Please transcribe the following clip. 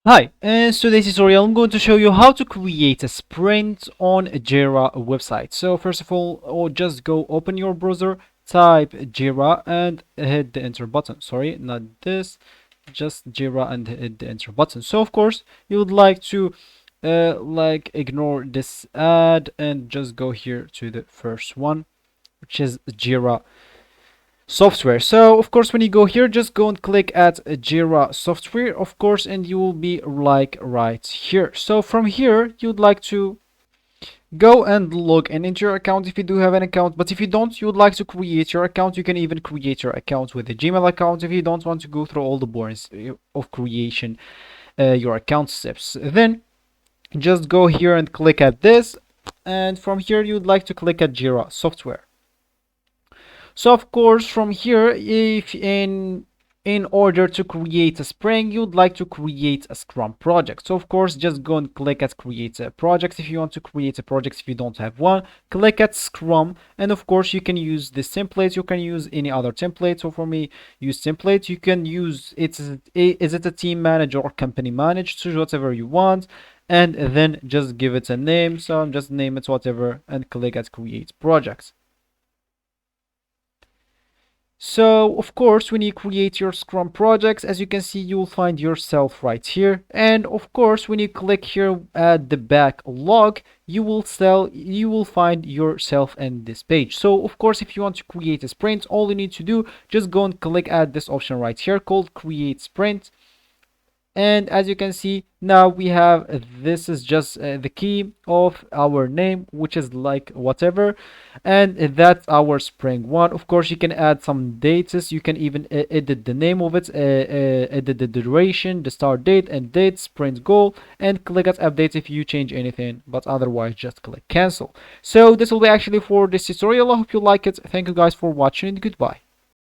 Hi, in today's tutorial I'm going to show you how to create a sprint on a Jira website. So first of all, just go open your browser, type Jira and hit the enter button. Sorry, not this, just Jira and hit the enter button. So of course you would like to ignore this ad and just go here to the first one, which is Jira software. So of course when you go here, just go and click at Jira software, of course, and you will be like right here. So from here you'd like to go and log in into your account if you do have an account, but if you don't, you would like to create your account, you can even create your account with a Gmail account if you don't want to go through all the boring of creation your account steps. Then just go here and click at this, and from here you'd like to click at Jira software. So of course from here, if in order to create a sprint, you'd like to create a Scrum project. So of course just go and click at create a project if you want to create a project. If you don't have one, click at Scrum, and of course you can use this template, you can use any other template. So for me, use template. You can use it. Is it a team manager or company managed? Choose whatever you want, and then just give it a name. So I'm just name it whatever and click at create project. So of course when you create your Scrum projects, as you can see, you will find yourself right here, and of course when you click here at the backlog, you will find yourself in this page. So of course if you want to create a sprint, all you need to do, just go and click at this option right here called create sprint. And as you can see, now we have this is just the key of our name, which is like whatever, and that's our spring one. Of course you can add some dates, you can even edit the name of it, edit the duration, the start date and date, sprint goal, and click at update if you change anything, but otherwise just click cancel. So this will be actually for this tutorial. I hope you like it. Thank you guys for watching, and goodbye.